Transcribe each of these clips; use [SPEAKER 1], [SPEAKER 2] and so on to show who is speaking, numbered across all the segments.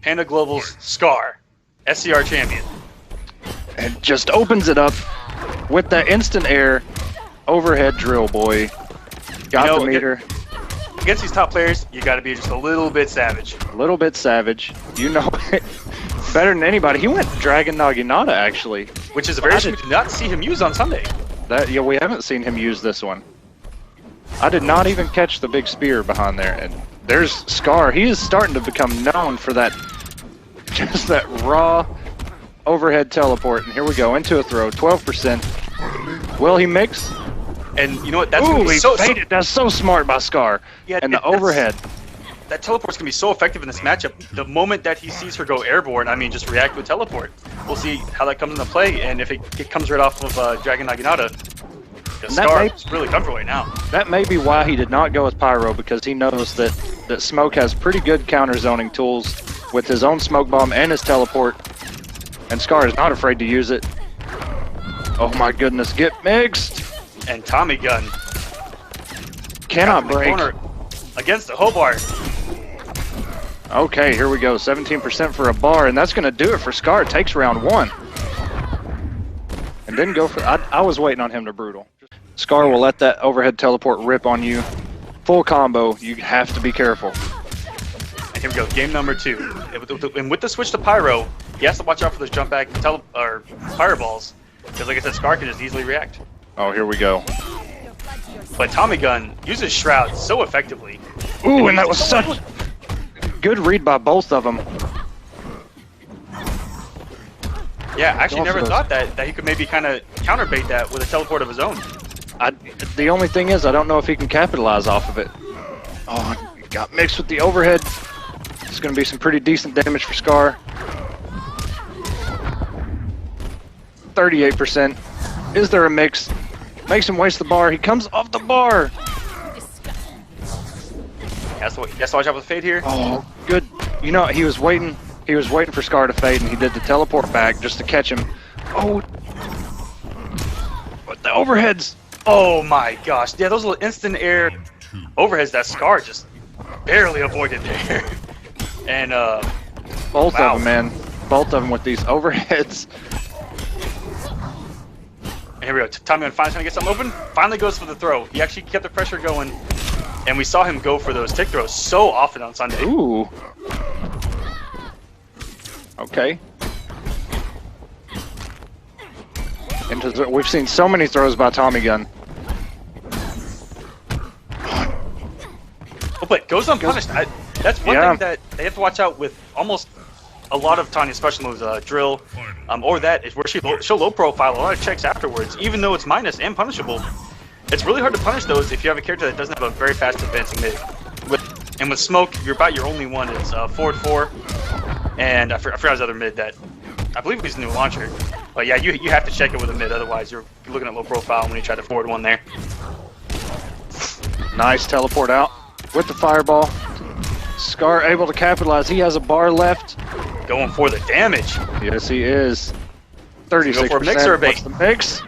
[SPEAKER 1] Panda Global's Scar, SCR champion.
[SPEAKER 2] And just opens it up with that instant air overhead drill, boy. Got the meter.
[SPEAKER 1] Against these top players, you got to be just a little bit savage.
[SPEAKER 2] A little bit savage. You know it better than anybody. He went Dragon Naginata, actually.
[SPEAKER 1] Which is a very we did not see him use on Sunday.
[SPEAKER 2] Yeah, we haven't seen him use this one. I did not even catch the big spear behind there. And there's Scar. He is starting to become known for that, just that raw overhead teleport. And here we go, into a throw, 12%. Will he mix?
[SPEAKER 1] And you know what? That's
[SPEAKER 2] Ooh, he faded. That's so smart by Scar.
[SPEAKER 1] Yeah,
[SPEAKER 2] and the overhead.
[SPEAKER 1] That teleport's gonna be so effective in this matchup. The moment that he sees her go airborne, I mean, just react with teleport. We'll see how that comes into play, and if it comes right off of Dragon Naginata, Scar's really comfortable right now.
[SPEAKER 2] That may be why he did not go with Pyro, because he knows that Smoke has pretty good counter zoning tools with his own smoke bomb and his teleport, and Scar is not afraid to use it. Oh my goodness, get mixed!
[SPEAKER 1] And TommyGun
[SPEAKER 2] cannot break
[SPEAKER 1] against the Hobart.
[SPEAKER 2] Okay, here we go. 17% for a bar, and that's going to do it for Scar. Takes round 1. And didn't go for... I was waiting on him to brutal. Scar will let that overhead teleport rip on you. Full combo. You have to be careful.
[SPEAKER 1] And here we go. Game number 2. And with the switch to Pyro, he has to watch out for those jump back fireballs. Because like I said, Scar can just easily react.
[SPEAKER 2] Oh, here we go.
[SPEAKER 1] But TommyGun uses Shroud so effectively.
[SPEAKER 2] Ooh, and that was such... good read by both of them.
[SPEAKER 1] Yeah, I actually never thought that he could maybe kind of counterbait that with a teleport of his own.
[SPEAKER 2] The only thing is, I don't know if he can capitalize off of it. Oh, he got mixed with the overhead. It's going to be some pretty decent damage for Scar. 38%. Is there a mix? Makes him waste the bar. He comes off the bar.
[SPEAKER 1] Has to watch out with the fade here.
[SPEAKER 2] Oh, good. You know, he was waiting for Scar to fade, and he did the teleport back just to catch him. Oh, but the overheads.
[SPEAKER 1] Oh my gosh. Yeah, those little instant air overheads that Scar just barely avoided there. And
[SPEAKER 2] both of them, man. Both of them with these overheads.
[SPEAKER 1] And here we go. TommyGun finally trying to get something open. Finally goes for the throw. He actually kept the pressure going. And we saw him go for those tick throws so often on Sunday.
[SPEAKER 2] Ooh. Okay. We've seen so many throws by TommyGun.
[SPEAKER 1] Oh, but goes unpunished. That's one thing that they have to watch out with almost a lot of Tanya's special moves, drill, or that is where she'll low profile a lot of checks afterwards, even though it's minus and punishable. It's really hard to punish those if you have a character that doesn't have a very fast advancing mid. And with Smoke, you're about your only one. It's forward 4, and I forgot his other mid that I believe he's a new launcher. But yeah, you have to check it with a mid, otherwise you're looking at low profile when you try to forward one there.
[SPEAKER 2] Nice teleport out with the fireball. Scar able to capitalize. He has a bar left.
[SPEAKER 1] Going for the damage.
[SPEAKER 2] Yes, he is. 36%.
[SPEAKER 1] Go for a mix or a bait?
[SPEAKER 2] What's the mix?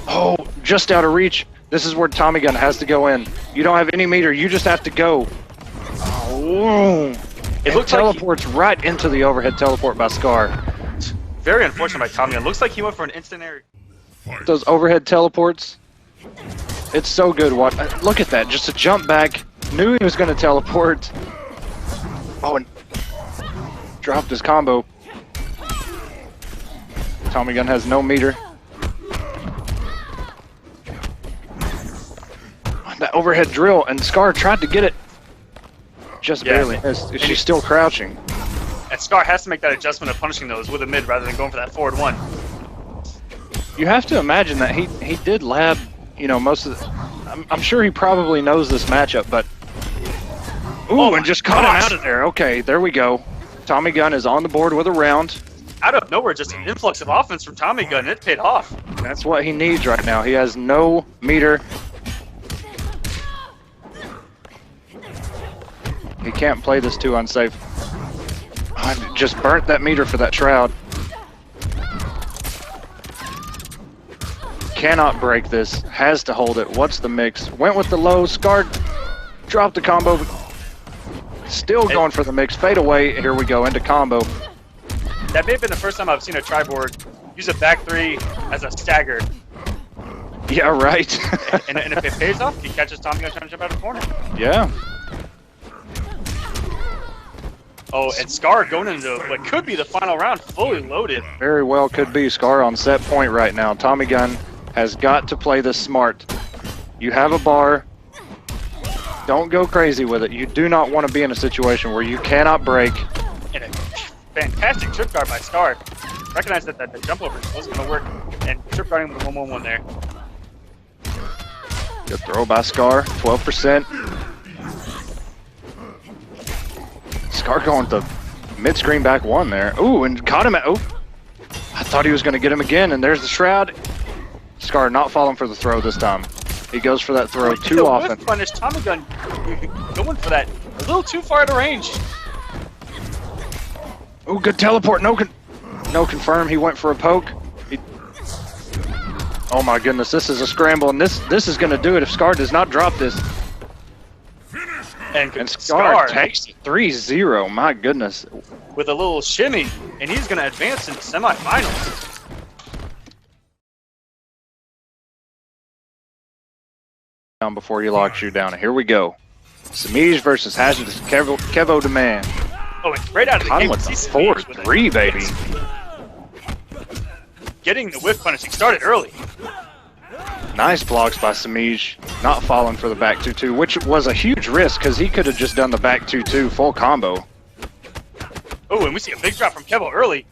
[SPEAKER 2] Oh, just out of reach. This is where TommyGun has to go in. You don't have any meter. You just have to go. Oh, it looks teleports right into the overhead teleport by Scar.
[SPEAKER 1] Very unfortunate by TommyGun. Looks like he went for an instant air.
[SPEAKER 2] Those overhead teleports. It's so good. Look at that. Just a jump back. Knew he was going to teleport. Oh, and dropped his combo. TommyGun has no meter. That overhead drill, and Scar tried to get it. Just barely missed. She's still crouching.
[SPEAKER 1] And Scar has to make that adjustment of punishing those with a mid rather than going for that forward one.
[SPEAKER 2] You have to imagine that he did lab, you know, most of the... I'm sure he probably knows this matchup, but... Ooh, and just caught him out of there. Okay, there we go. TommyGun is on the board with a round.
[SPEAKER 1] Out of nowhere, just an influx of offense from TommyGun. It paid off.
[SPEAKER 2] That's what he needs right now. He has no meter. He can't play this too unsafe. I just burnt that meter for that shroud. Cannot break this. Has to hold it. What's the mix? Went with the low. Scar dropped the combo. Still going for the mix. Fade away. Here we go into combo.
[SPEAKER 1] That may have been the first time I've seen a triboard use a back three as a stagger.
[SPEAKER 2] Yeah, right.
[SPEAKER 1] and if it pays off, he catches Tommy Gun trying to jump out of the corner.
[SPEAKER 2] Yeah.
[SPEAKER 1] Oh, and Scar going into what could be the final round, fully loaded.
[SPEAKER 2] Very well could be. Scar on set point right now. TommyGun has got to play this smart. You have a bar. Don't go crazy with it. You do not want to be in a situation where you cannot break.
[SPEAKER 1] And a fantastic trip guard by Scar. Recognize that the jump over wasn't going to work, and trip guarding with the 1-1-1 there.
[SPEAKER 2] Good throw by Scar. 12%. Scar going to mid-screen back one there. Ooh, and caught him at... Oh, I thought he was going to get him again, and there's the shroud. Scar not falling for the throw this time. He goes for that throw too often.
[SPEAKER 1] Punish TommyGun going for that a little too far out of range.
[SPEAKER 2] Oh, good teleport. No confirm. He went for a poke. Oh my goodness, this is a scramble, and this is going to do it if Scar does not drop this. And Scar takes it 3-0. My goodness.
[SPEAKER 1] With a little shimmy, and he's going to advance into semifinals.
[SPEAKER 2] Down before he locks you down. Here we go. Semiij versus KevoDaMan.
[SPEAKER 1] Oh, it's right out of the game.
[SPEAKER 2] With the 4-3, baby.
[SPEAKER 1] Getting the whiff punish. He started early.
[SPEAKER 2] Nice blocks by Semiij. Not falling for the back 2-2, which was a huge risk because he could have just done the back 2-2 full combo.
[SPEAKER 1] Oh, and we see a big drop from Kevo early.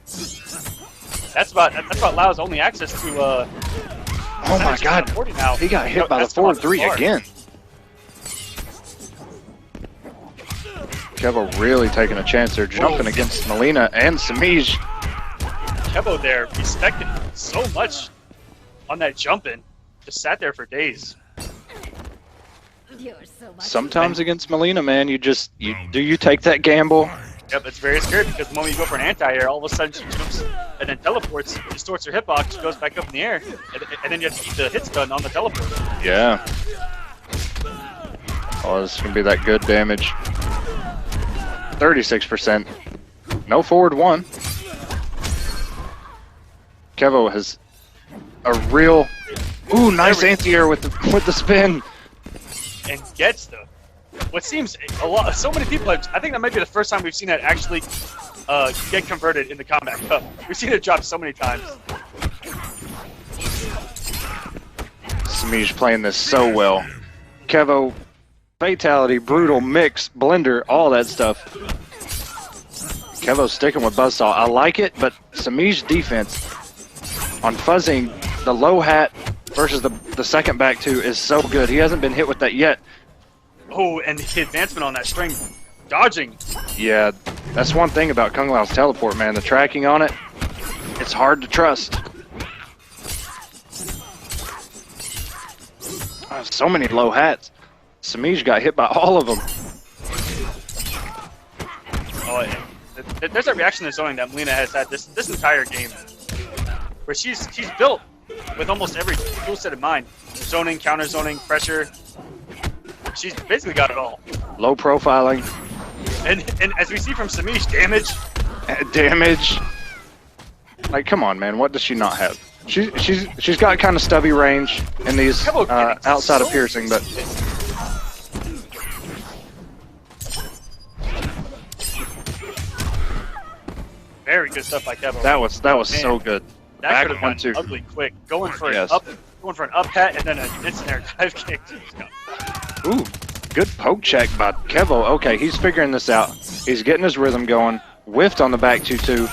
[SPEAKER 1] That's about Lau's only access to.
[SPEAKER 2] Oh my God! He got hit by the 4-3 again. Kevo really taking a chance there, jumping against Mileena and Semiij.
[SPEAKER 1] Kevo there respected so much on that jumping. Just sat there for days.
[SPEAKER 2] Sometimes against Mileena, man, you take that gamble.
[SPEAKER 1] Yep, it's very scary because the moment you go for an anti-air, all of a sudden she jumps and then teleports, distorts her hitbox, she goes back up in the air, and then you have to keep the hits done on the teleport.
[SPEAKER 2] Yeah. Oh, this is going to be that good damage. 36%. No forward one. Kevo has a real... Ooh, nice anti-air with the spin.
[SPEAKER 1] And gets the... What seems so many people, I think that might be the first time we've seen that actually get converted in the Kombat Cup. We've seen it drop so many times.
[SPEAKER 2] Semiij playing this so well. Kevo, fatality, brutal, mix, blender, all that stuff. Kevo's sticking with Buzzsaw. I like it, but Semiij's defense on fuzzing the low hat versus the second back two is so good. He hasn't been hit with that yet.
[SPEAKER 1] Oh, and the advancement on that string, dodging.
[SPEAKER 2] Yeah, that's one thing about Kung Lao's teleport, man. The tracking on it, it's hard to trust. Oh, so many low hats. Semiij got hit by all of them.
[SPEAKER 1] Oh, there's that reaction to zoning that Mileena has had this entire game, where she's built with almost every tool set in mind. Zoning, counter zoning, pressure. She's basically got it all.
[SPEAKER 2] Low profiling.
[SPEAKER 1] And as we see from Semiij, damage.
[SPEAKER 2] Damage. Like, come on, man. What does she not have? She's got kind of stubby range in these outside of piercing, but
[SPEAKER 1] very good stuff by Kevo.
[SPEAKER 2] That was so good.
[SPEAKER 1] That could have been ugly quick. Going for an up hat and then an instant air dive kick.
[SPEAKER 2] Ooh, good poke check by Kevo. Okay, he's figuring this out. He's getting his rhythm going. Whiffed on the back 2-2.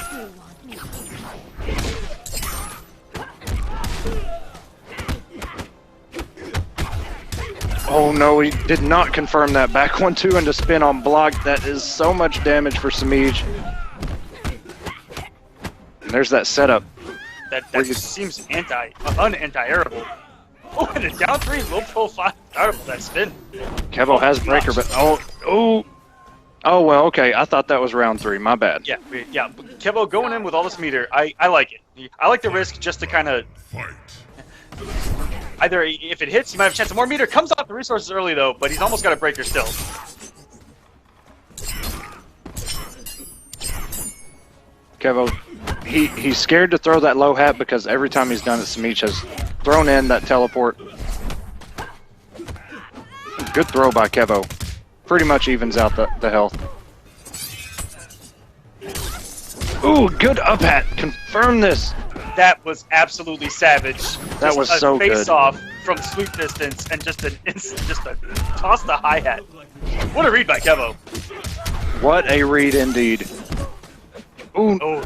[SPEAKER 2] Oh no, he did not confirm that back 1-2 into spin on block. That is so much damage for Semiij. And there's that setup.
[SPEAKER 1] That seems un-anti-airable. Oh, and a down 3 low profile start with that spin.
[SPEAKER 2] Kevo has breaker, but oh well, okay. I thought that was round 3. My bad.
[SPEAKER 1] Yeah. Kevo going in with all this meter. I like it. I like the risk just to kind of either if it hits, you might have a chance of more meter. Comes off the resources early though, but he's almost got a breaker still.
[SPEAKER 2] Kevo, he's scared to throw that low hat because every time he's done it, Semiij has thrown in that teleport. Good throw by Kevo. Pretty much evens out the health. Ooh, good up hat. Confirm this.
[SPEAKER 1] That was absolutely savage.
[SPEAKER 2] That was so good.
[SPEAKER 1] Face off from sweep distance and just a toss the hi hat. What a read by Kevo.
[SPEAKER 2] What a read indeed. Ooh.
[SPEAKER 1] Oh.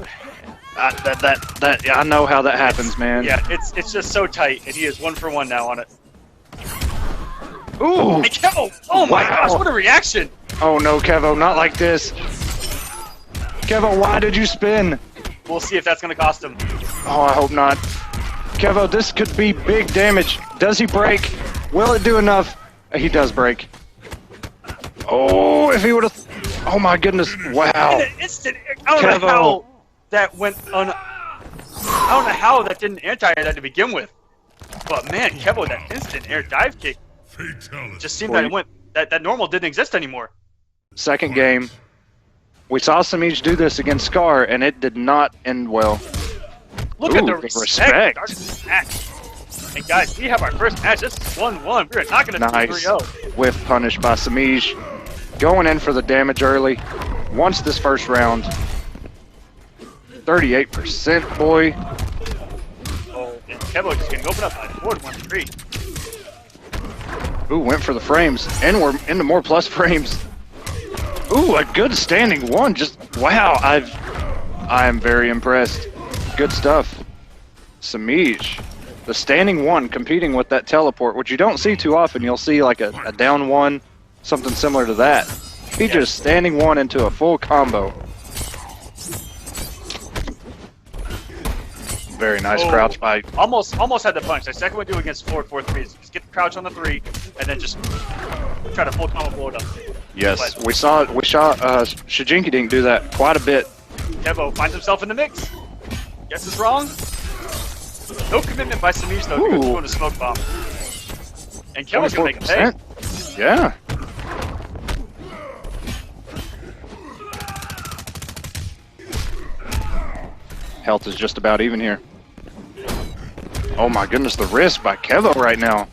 [SPEAKER 2] I know how that happens, man.
[SPEAKER 1] Yeah, it's just so tight, and he is 1 for 1 now on it.
[SPEAKER 2] Ooh.
[SPEAKER 1] Hey, Kevo! Oh my gosh, what a reaction!
[SPEAKER 2] Oh no, Kevo, not like this. Kevo, why did you spin?
[SPEAKER 1] We'll see if that's gonna cost him.
[SPEAKER 2] Oh, I hope not. Kevo, this could be big damage. Does he break? Will it do enough? He does break. Oh, if he would have... Oh my goodness, wow.
[SPEAKER 1] In an instant, I don't know how that went on... I don't know how that didn't anti-air that to begin with. But man, Kevo, that instant air dive kick just seemed that it went... That normal didn't exist anymore.
[SPEAKER 2] Second game. We saw Semiij do this against Scar, and it did not end well.
[SPEAKER 1] Look at the respect. And guys, we have our first match. This is 1-1. We're not going to
[SPEAKER 2] nice.
[SPEAKER 1] 3-0.
[SPEAKER 2] Whiff punish by Semiij. Going in for the damage early. Wants this first round. 38%, boy.
[SPEAKER 1] Oh, and Kevo just getting opened up by 4-1-3.
[SPEAKER 2] Ooh, went for the frames. And we're into more plus frames. Ooh, a good standing one. Just, wow. I am very impressed. Good stuff. Semiij. The standing one competing with that teleport, which you don't see too often. You'll see like a down one, something similar to that. He just standing one into a full combo. Very nice crouch by...
[SPEAKER 1] Almost had the punch. The second one do against 4-4-3 is just get the crouch on the 3, and then just try to full combo blow it up.
[SPEAKER 2] Yes, but we saw Shijinkiding do that quite a bit.
[SPEAKER 1] Kevo finds himself in the mix. Guess it's wrong. No commitment by Semiij though because he's going to smoke bomb. And Kevo's gonna make a pay.
[SPEAKER 2] Yeah. Health is just about even here. Oh my goodness, the risk by Kevo right now.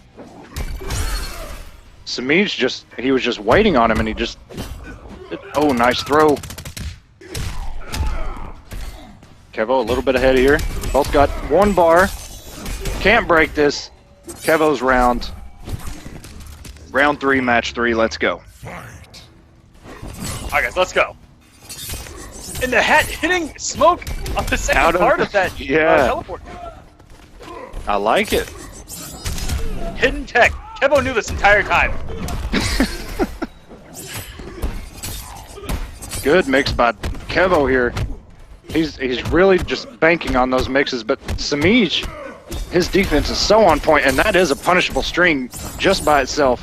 [SPEAKER 2] Semiij he was just waiting on him and he just... Oh, nice throw. Kevo a little bit ahead here. Both got 1 bar. Can't break this. Kevo's round. Round 3, match 3, let's go.
[SPEAKER 1] Alright guys, let's go. And the hat hitting smoke on the second part of that teleport.
[SPEAKER 2] I like it.
[SPEAKER 1] Hidden tech. Kevo knew this entire time.
[SPEAKER 2] Good mix by Kevo here. He's really just banking on those mixes, but Semiij, his defense is so on point, and that is a punishable string just by itself.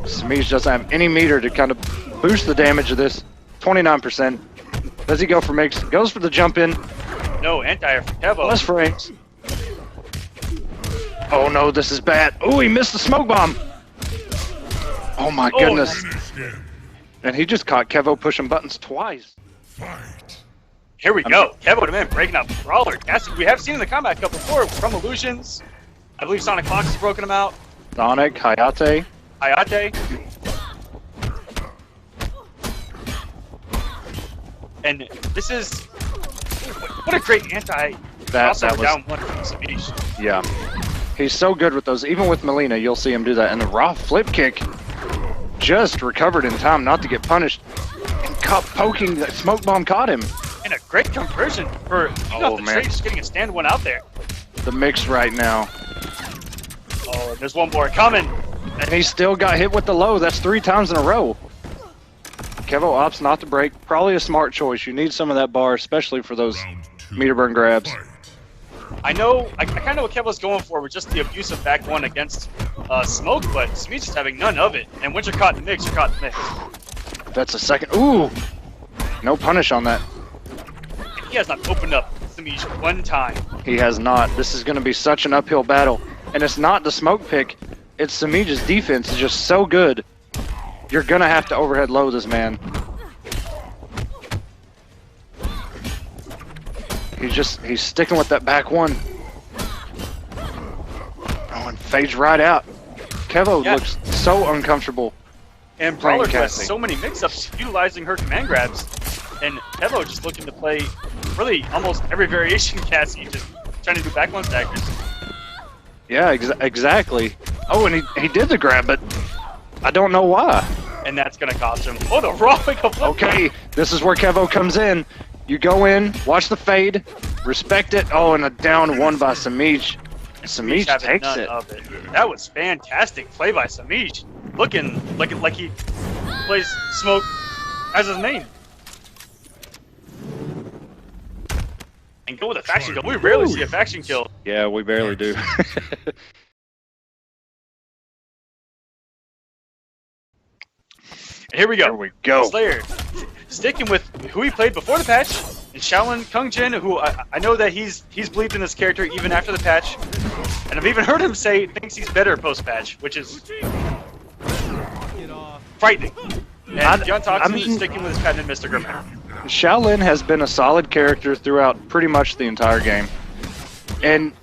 [SPEAKER 2] Semiij doesn't have any meter to kind of boost the damage of this. 29%. Does he go for mix? Goes for the jump in.
[SPEAKER 1] No, anti-air for Kevo.
[SPEAKER 2] Plus frames. Oh no, this is bad. Oh, he missed the smoke bomb. Oh my goodness. And he just caught Kevo pushing buttons twice.
[SPEAKER 1] Here we go. KevoDaMan breaking up Brawler. Cassie, we have seen in the Combat Cup before from Illusions. I believe SonicFox has broken him out.
[SPEAKER 2] Sonic, Hayate.
[SPEAKER 1] And this is... What a great anti...
[SPEAKER 2] That was
[SPEAKER 1] down one from Semiij.
[SPEAKER 2] Yeah. He's so good with those. Even with Mileena, you'll see him do that. And the raw flip kick just recovered in time not to get punished. And poking, the smoke bomb caught him.
[SPEAKER 1] And a great conversion for off the trade, just getting a stand one out there.
[SPEAKER 2] The mix right now.
[SPEAKER 1] Oh, there's one more coming.
[SPEAKER 2] And he still got hit with the low. That's 3 times in a row. Kevo opts not to break. Probably a smart choice. You need some of that bar, especially for those meter burn grabs.
[SPEAKER 1] I kind of know what Kevo's going for with just the abusive back one against Smoke, but Semiij is having none of it. And once you're caught in the mix, you're caught in the mix.
[SPEAKER 2] That's a second. Ooh! No punish on that.
[SPEAKER 1] And he has not opened up Semiij one time.
[SPEAKER 2] He has not. This is going to be such an uphill battle. And it's not the smoke pick. It's Semiij's defense is just so good. You're going to have to overhead low this man. He's sticking with that back one. Oh, and fades right out. Kevo looks so uncomfortable.
[SPEAKER 1] And Brawler has so many mix-ups utilizing her command grabs. And Kevo just looking to play really almost every variation Cassie, just trying to do back one stackers.
[SPEAKER 2] Yeah, exactly. Oh, and he did the grab, but I don't know why.
[SPEAKER 1] And that's going to cost him. Oh, the raw flip.
[SPEAKER 2] Okay, this is where Kevo comes in. You go in, watch the fade, respect it. Oh, and a down one by Semiij. Semiij takes it.
[SPEAKER 1] That was fantastic play by Semiij. Looking like he plays Smoke as his main. And go with a faction kill. We rarely see a faction kill.
[SPEAKER 2] Yeah, we barely do.
[SPEAKER 1] And here we go.
[SPEAKER 2] There we go.
[SPEAKER 1] Slayer, sticking with who he played before the patch, and Shaolin Kungjin, who I know that he's believed in this character even after the patch, and I've even heard him say thinks he's better post-patch, which is frightening. And BeyondToxin is sticking with his patented Mr. Ermac.
[SPEAKER 2] Shaolin has been a solid character throughout pretty much the entire game. And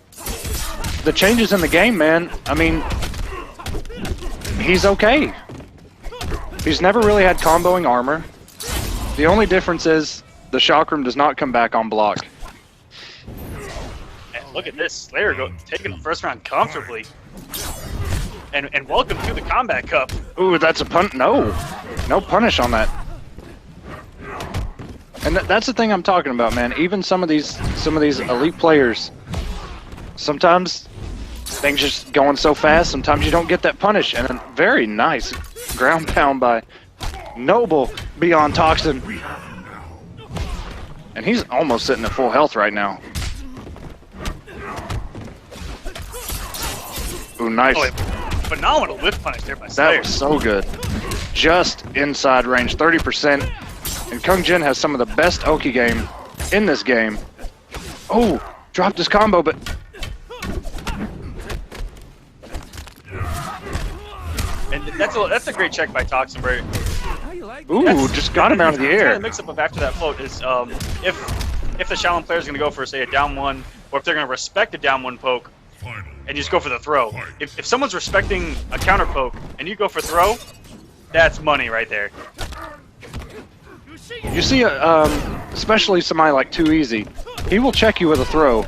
[SPEAKER 2] the changes in the game, man, I mean, he's okay. He's never really had comboing armor. The only difference is the chakram does not come back on block.
[SPEAKER 1] And look at this, Slayer taking the first round comfortably. And welcome to the Combat Cup.
[SPEAKER 2] Ooh, that's a pun. No punish on that. And that's the thing I'm talking about, man. Even some of these elite players, sometimes things just going so fast. Sometimes you don't get that punish. And a very nice ground pound by Noble BeyondToxin. And he's almost sitting at full health right now. Ooh, nice.
[SPEAKER 1] Oh, phenomenal whiff punish there by Slayer.
[SPEAKER 2] That was so good. Just inside range, 30%. And Kungjin has some of the best Oki game in this game. Oh, dropped his combo, but...
[SPEAKER 1] And that's a great check by Toxin, bro.
[SPEAKER 2] Ooh, just got him out of the air.
[SPEAKER 1] The mix-up of after that float is if the Shaolin player is going to go for, say, a down one, or if they're going to respect a down one poke, and you just go for the throw. If someone's respecting a counter poke, and you go for throw, that's money right there.
[SPEAKER 2] You see, especially somebody like Too Easy, he will check you with a throw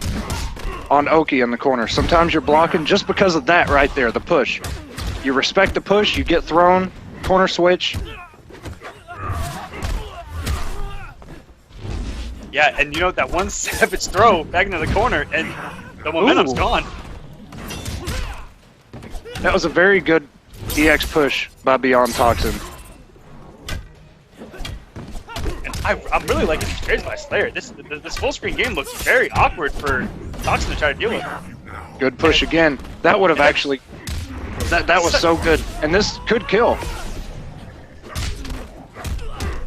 [SPEAKER 2] on Oki in the corner. Sometimes you're blocking just because of that right there, the push. You respect the push, you get thrown, corner switch.
[SPEAKER 1] Yeah, and you know that one savage throw back into the corner, and the momentum's gone.
[SPEAKER 2] That was a very good EX push by BeyondToxin.
[SPEAKER 1] I'm really liking these trades by Slayer. This full screen game looks very awkward for Toxin to try to deal with.
[SPEAKER 2] Good push again. That would have actually... That was so good. And this could kill.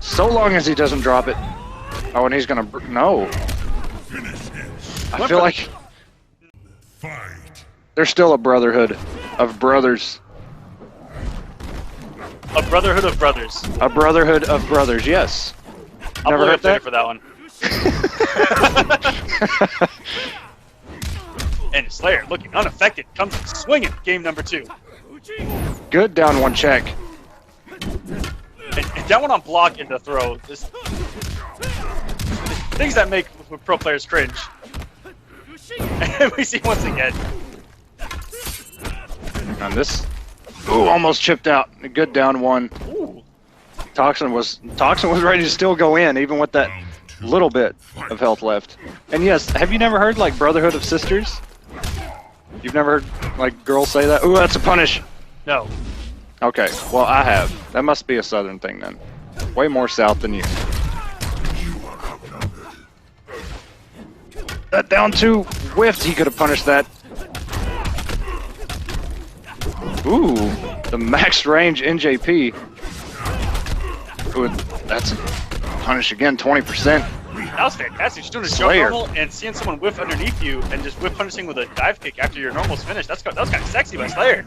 [SPEAKER 2] So long as he doesn't drop it. Oh, and he's gonna... No. I feel like... There's still a brotherhood of brothers.
[SPEAKER 1] A brotherhood of brothers.
[SPEAKER 2] A brotherhood of brothers, yes.
[SPEAKER 1] I'll
[SPEAKER 2] Never heard that?
[SPEAKER 1] For that one. And Slayer, looking unaffected, comes swinging game number 2.
[SPEAKER 2] Good down one check.
[SPEAKER 1] And down one on block into throw. Things that make pro players cringe. And we see once again.
[SPEAKER 2] And this... Ooh, almost chipped out. A good down one.
[SPEAKER 1] Ooh.
[SPEAKER 2] Toxin was ready to still go in, even with that little bit of health left. And yes, have you never heard like Brotherhood of Sisters? You've never heard like girls say that? Ooh, that's a punish.
[SPEAKER 1] No.
[SPEAKER 2] Okay, well I have. That must be a southern thing then. Way more south than you. That down two whiffed. He could have punished that. Ooh, the max range NJP. Ooh, that's a punish again, 20%.
[SPEAKER 1] That was fantastic. Just doing a jump normal and seeing someone whiff underneath you and just whiff punishing with a dive kick after your normal's finished. That was kind of sexy by Slayer.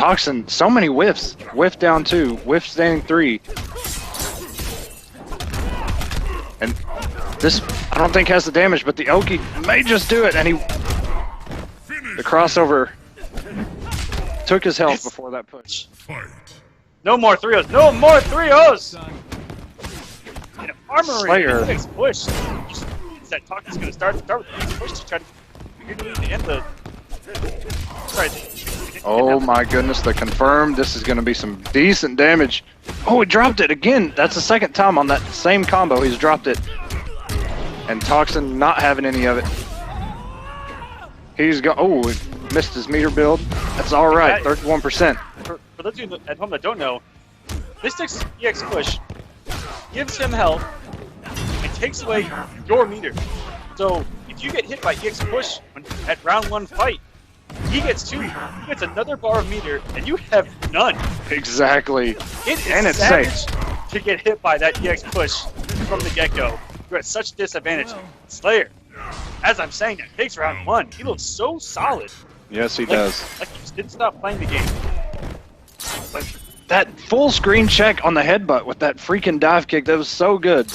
[SPEAKER 2] Toxin, so many whiffs. Whiff down 2, whiff standing 3. And this, I don't think has the damage, but the Oki may just do it, and the crossover took his health before that push.
[SPEAKER 1] No more 3-0s. No more 3-0s! And armoring
[SPEAKER 2] Slayer.
[SPEAKER 1] push. That Toxin's going to start with the push to try to end the... Sorry.
[SPEAKER 2] Oh my goodness, the confirmed. This is going to be some decent damage. Oh, he dropped it again. That's the second time on that same combo he's dropped it. And Toxin not having any of it. He's got. Oh, he missed his meter build. That's all right. 31%.
[SPEAKER 1] For those of you at home that don't know, Mystic's EX push gives him health and takes away your meter. So if you get hit by EX push at round 1 fight, he gets 2. He gets another bar of meter, and you have none.
[SPEAKER 2] Exactly.
[SPEAKER 1] It is
[SPEAKER 2] and it's
[SPEAKER 1] savage
[SPEAKER 2] safe
[SPEAKER 1] to get hit by that EX push from the get-go. You're at such disadvantage. Slayer, as I'm saying, that takes round 1. He looks so solid.
[SPEAKER 2] Yes, he does.
[SPEAKER 1] Like he just didn't stop playing the game. But
[SPEAKER 2] that full screen check on the headbutt with that freaking dive kick, that was so good.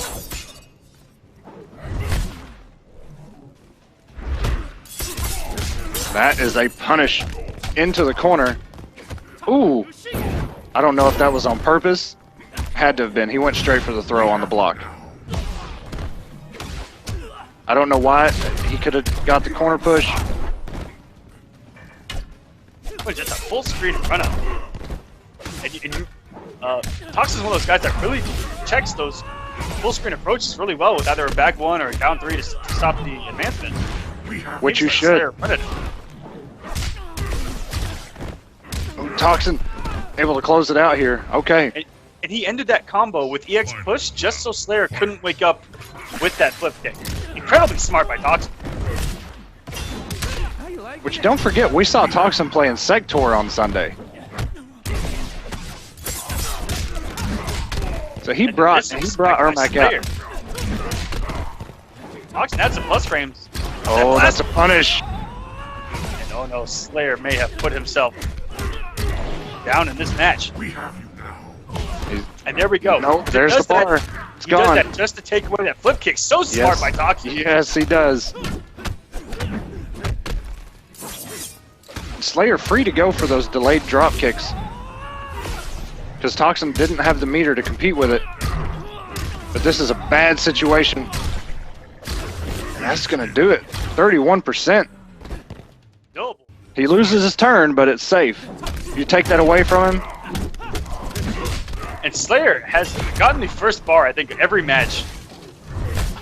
[SPEAKER 2] That is a punish into the corner. Ooh. I don't know if that was on purpose. Had to have been. He went straight for the throw on the block. I don't know why. He could have got the corner push.
[SPEAKER 1] But just a full screen in front of him. And Toxin's one of those guys that really checks those full screen approaches really well with either a back 1 or a down 3 to stop the advancement.
[SPEAKER 2] Which you should. Toxin able to close it out here. Okay.
[SPEAKER 1] And he ended that combo with EX push just so Slayer couldn't wake up with that flip kick. Incredibly smart by Toxin.
[SPEAKER 2] Which, don't forget, we saw Toxin playing Sektor on Sunday. So he brought Ermac out.
[SPEAKER 1] Toxin had some plus frames.
[SPEAKER 2] Oh, that's a punish.
[SPEAKER 1] And oh no, Slayer may have put himself down in this match. And there we go.
[SPEAKER 2] No, there's the bar. It's gone.
[SPEAKER 1] Does that just to take away that flip kick. So smart by Toxin.
[SPEAKER 2] Yes, he does. Slayer free to go for those delayed drop kicks. Because Toxin didn't have the meter to compete with it. But this is a bad situation. And that's going to do it. 31%.
[SPEAKER 1] Noble.
[SPEAKER 2] He loses his turn, but it's safe. You take that away from him.
[SPEAKER 1] And Slayer has gotten the first bar, I think, every match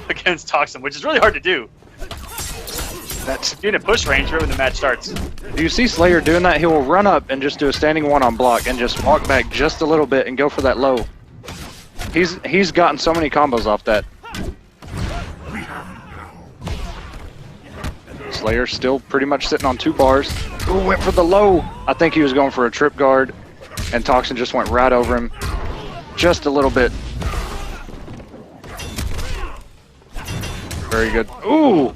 [SPEAKER 1] against Toxin, which is really hard to do. That's in a push range right when the match starts.
[SPEAKER 2] Do you see Slayer doing that? He will run up and just do a standing 1 on block and just walk back just a little bit and go for that low. He's gotten so many combos off that. Slayer still pretty much sitting on 2 bars. Ooh, went for the low. I think he was going for a trip guard, and Toxin just went right over him. Just a little bit. Very good. Ooh!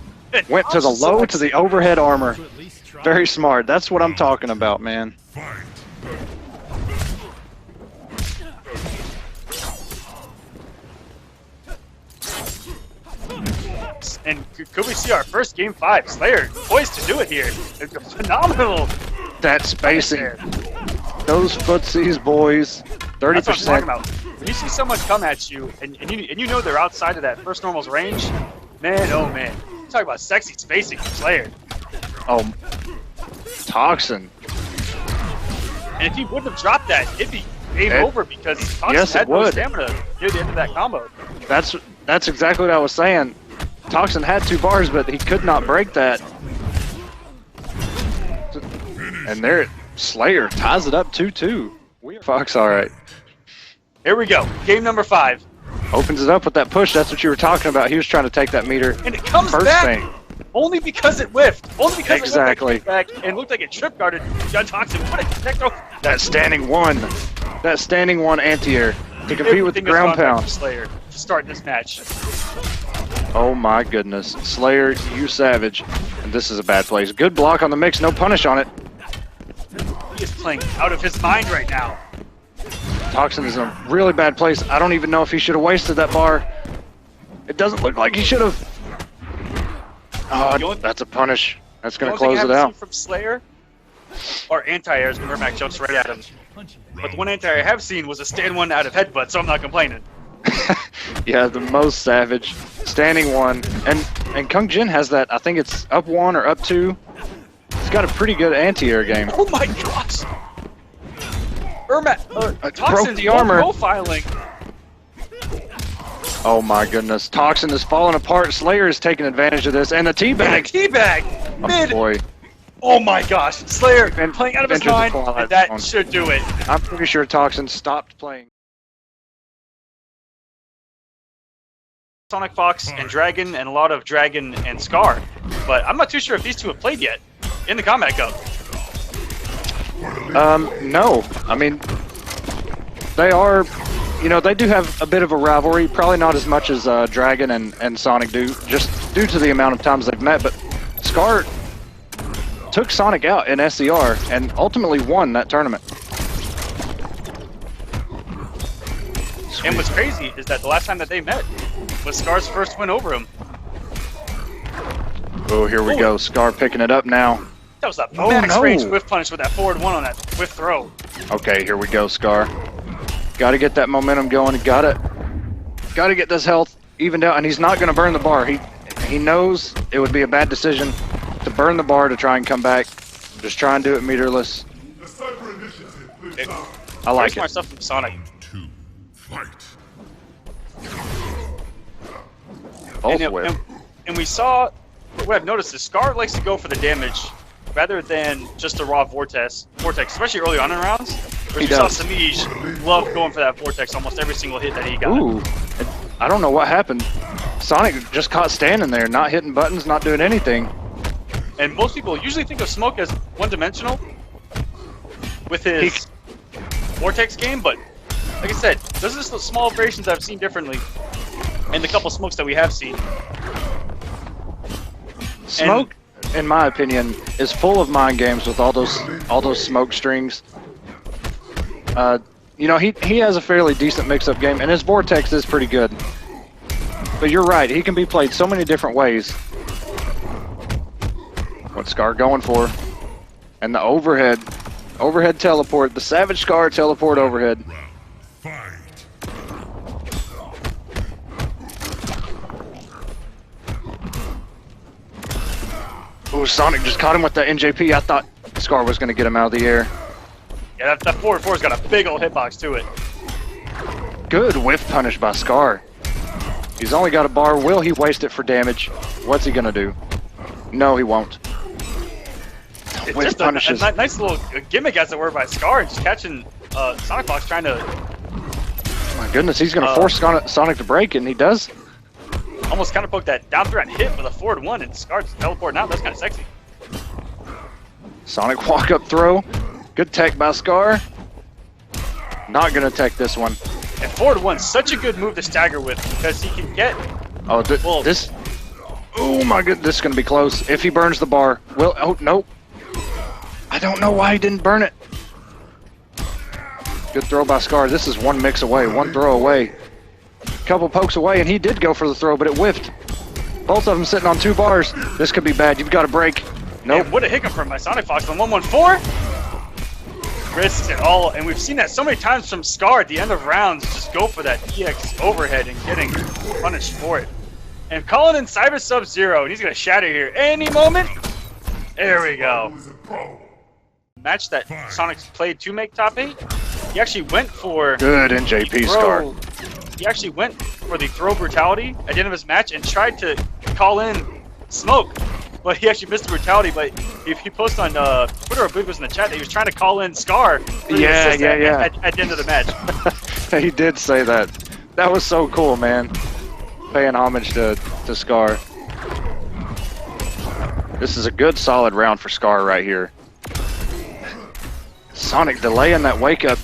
[SPEAKER 2] Went to the low to the overhead armor. Very smart. That's what I'm talking about, man.
[SPEAKER 1] And could we see our first game 5? Slayer poised to do it here. It's a phenomenal.
[SPEAKER 2] That spacing. Those footsies, boys. 30%.
[SPEAKER 1] That's what I'm talking about. When you see someone come at you and you know they're outside of that first normal's range, man, oh man. You talk about sexy spacing from Slayer.
[SPEAKER 2] Oh, Toxin.
[SPEAKER 1] And if he wouldn't have dropped that, it'd be game over because Toxin had no stamina near the end of that combo.
[SPEAKER 2] That's exactly what I was saying. Toxin had 2 bars, but he could not break that. And there, Slayer ties it up 2-2. Fox, all right.
[SPEAKER 1] Here we go. Game number 5.
[SPEAKER 2] Opens it up with that push. That's what you were talking about. He was trying to take that meter.
[SPEAKER 1] And it comes back only because it whiffed. Only because it went back and looked like it trip guarded Toxin. What a techno.
[SPEAKER 2] That standing 1. That standing 1 anti-air to compete with the ground pound.
[SPEAKER 1] Slayer to start this match.
[SPEAKER 2] Oh my goodness. Slayer, you savage. And this is a bad place. Good block on the mix, no punish on it.
[SPEAKER 1] He is playing out of his mind right now.
[SPEAKER 2] Toxin is in a really bad place. I don't even know if he should have wasted that bar. It doesn't look like he should have. Oh, that's a punish. That's going to close it out.
[SPEAKER 1] From Slayer or anti-airs when Ermac jumps right at him. But the one anti-air I have seen was a stand one out of headbutt, so I'm not complaining.
[SPEAKER 2] Yeah, the most savage. Standing one. And Kung Jin has that, I think it's up one or up two. He's got a pretty good anti-air game.
[SPEAKER 1] Oh my gosh! Ermac, Toxin
[SPEAKER 2] broke the armor.
[SPEAKER 1] Profiling.
[SPEAKER 2] Oh my goodness. Toxin is falling apart. Slayer is taking advantage of this. And the teabag.
[SPEAKER 1] Teabag! Mid!
[SPEAKER 2] Oh boy.
[SPEAKER 1] Oh my gosh. Slayer playing out of his mind. And that should do it.
[SPEAKER 2] I'm pretty sure Toxin stopped playing.
[SPEAKER 1] SonicFox and Dragon and a lot of Dragon and Scar. But I'm not too sure if these two have played yet in the Kombat Cup.
[SPEAKER 2] No. I mean, they are... You know, they do have a bit of a rivalry, probably not as much as Dragon and Sonic do, just due to the amount of times they've met, but Scar took Sonic out in SCR and ultimately won that tournament.
[SPEAKER 1] Sweet. And what's crazy is that the last time that they met was Scar's first win over him.
[SPEAKER 2] Oh, here we go. Scar picking it up now.
[SPEAKER 1] That was a max range whiff punish with that forward one on that whiff throw.
[SPEAKER 2] Okay, here we go, Scar. Got to get that momentum going. Got to get this health evened out, and he's not going to burn the bar. He knows it would be a bad decision to burn the bar to try and come back. Just try and do it meterless. I like it.
[SPEAKER 1] Smart stuff from Sonic. And we saw, what I've noticed is Scar likes to go for the damage rather than just a raw vortex, especially early on in rounds. Whereas you saw Semiij love going for that vortex almost every single hit that he got.
[SPEAKER 2] Ooh, I don't know what happened. Sonic just caught standing there, not hitting buttons, not doing anything.
[SPEAKER 1] And most people usually think of Smoke as one-dimensional with his vortex game, but like I said, those are just the small variations I've seen differently in the couple Smokes that we have seen.
[SPEAKER 2] Smoke, in my opinion, is full of mind games with all those smoke strings. You know, he has a fairly decent mix-up game, and his vortex is pretty good. But you're right, he can be played so many different ways. What's Scar going for? And the overhead teleport, the Savage Scar teleport overhead. Ooh, Sonic just caught him with the NJP. I thought Scar was going to get him out of the air.
[SPEAKER 1] Yeah, that 4-4's got a big old hitbox to it.
[SPEAKER 2] Good whiff punish by Scar. He's only got a bar. Will he waste it for damage? What's he going to do? No, he won't.
[SPEAKER 1] It's just a nice little gimmick, as it were, by Scar, just catching SonicFox trying to...
[SPEAKER 2] My goodness, he's going to force Sonic to break, and he does.
[SPEAKER 1] Almost kind of poked that down throw and hit with a forward one, and Scar's teleporting out. That's kind of sexy.
[SPEAKER 2] Sonic walk-up throw. Good tech by Scar. Not going to tech this one.
[SPEAKER 1] And forward one's such a good move to stagger with, because he can get...
[SPEAKER 2] Oh, this... Oh my goodness, this is going to be close. If he burns the bar. Will... Oh, nope. I don't know why he didn't burn it. Good throw by Scar. This is one mix away, one throw away. Couple pokes away, and he did go for the throw, but it whiffed. Both of them sitting on 2 bars. This could be bad. You've got to break. Nope.
[SPEAKER 1] And what a hiccup from my SonicFox on 114. Risks it all, and we've seen that so many times from Scar at the end of rounds. Just go for that EX overhead and getting punished for it. And calling in Cyber Sub-Zero, and he's going to shatter here any moment. There we go. Match that Sonic's played to make top 8. He actually went for...
[SPEAKER 2] Good NJP, Scar.
[SPEAKER 1] He actually went for the throw brutality at the end of his match and tried to call in Smoke. But he actually missed the brutality, but if he posted on Twitter, I believe it was in the chat, that he was trying to call in Scar at the end of the match.
[SPEAKER 2] He did say that. That was so cool, man. Paying homage to Scar. This is a good, solid round for Scar right here. Sonic delaying that wake up.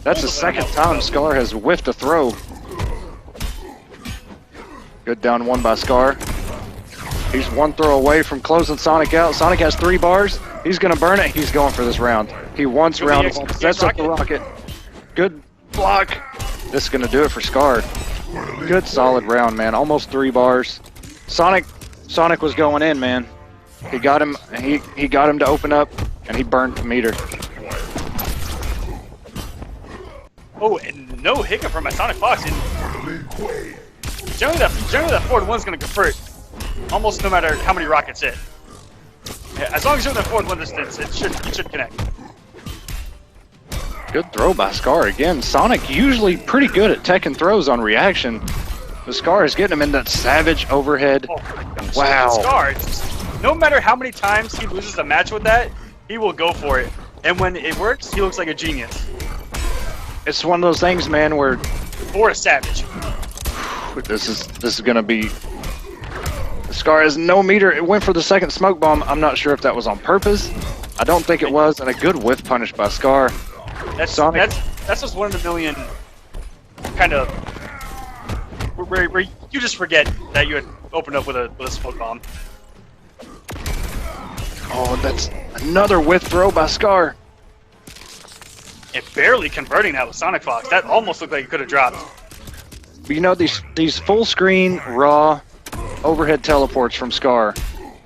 [SPEAKER 2] That's the second time Scar has whiffed a throw. Good down one by Scar. He's one throw away from closing Sonic out. Sonic has 3 bars. He's going to burn it. He's going for this round. He wants round 1. Sets up the rocket. Good block. This is going to do it for Scar. Good solid round, man. Almost 3 bars. Sonic was going in, man. He got him. He got him to open up, and he burnt the meter.
[SPEAKER 1] Oh, and no hiccup from my SonicFox. And generally that forward one's going to convert almost no matter how many rockets hit. Yeah, as long as you're in the forward one distance, it should connect.
[SPEAKER 2] Good throw by Scar again. Sonic usually pretty good at tech and throws on reaction. The Scar is getting him in that savage overhead.
[SPEAKER 1] Oh my gosh.
[SPEAKER 2] Wow.
[SPEAKER 1] Scar, no matter how many times he loses a match with that, he will go for it. And when it works, he looks like a genius.
[SPEAKER 2] It's one of those things, man, where
[SPEAKER 1] Or a savage.
[SPEAKER 2] this is gonna be. Scar has no meter. It went for the second smoke bomb. I'm not sure if that was on purpose. I don't think it was, and a good whiff punish by Scar.
[SPEAKER 1] That's just 1 in a million. Kind of where you just forget that you had opened up with a smoke bomb.
[SPEAKER 2] Oh, that's another whiff throw by Scar.
[SPEAKER 1] And barely converting that with SonicFox. That almost looked like it could have dropped.
[SPEAKER 2] But you know, these full screen raw overhead teleports from Scar,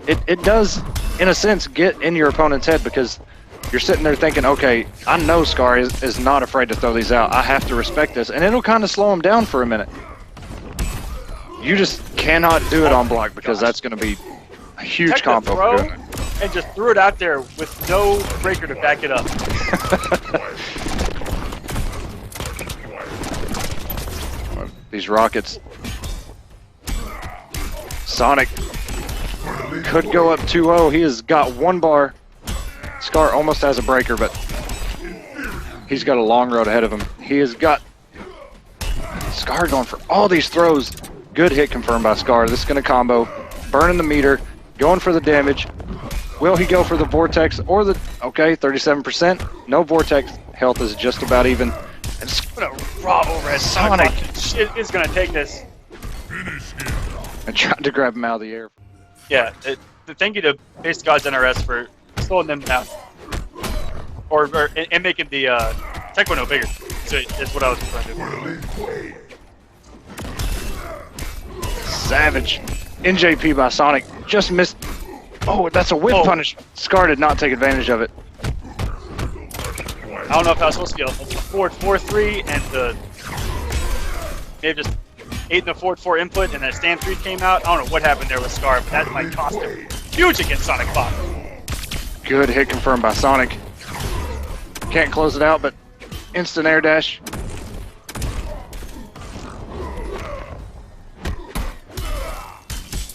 [SPEAKER 2] it does in a sense get in your opponent's head, because you're sitting there thinking, okay, I know Scar is not afraid to throw these out. I have to respect this, and it'll kind of slow him down for a minute. You just cannot do it on block, because that's going to be a huge combo.
[SPEAKER 1] Throw and just threw it out there with no breaker to back it up.
[SPEAKER 2] These rockets. Sonic could go up 2-0. He has got 1 bar. Scar almost has a breaker, but he's got a long road ahead of him. He has got Scar going for all these throws. Good hit confirmed by Scar. This is going to combo. Burning the meter. Going for the damage. Will he go for the Vortex or the... Okay, 37%. No Vortex. Health is just about even. And
[SPEAKER 1] What a raw overhead.
[SPEAKER 2] Sonic
[SPEAKER 1] Shit is going to take this.
[SPEAKER 2] and tried to grab him out of the air.
[SPEAKER 1] Yeah, thank you to Base Gods NRS for slowing them down. And making the tech window bigger. So is what I was referring to.
[SPEAKER 2] Savage. NJP by Sonic. Just missed. Oh, that's a whip punish. Scar did not take advantage of it.
[SPEAKER 1] I don't know if I was supposed to go forward 4-3 and the maybe just 8 in the forward 4 input and then stand 3 came out. I don't know what happened there with Scar, but that might cost him huge against SonicFox.
[SPEAKER 2] Good hit confirmed by Sonic. Can't close it out, but instant air dash.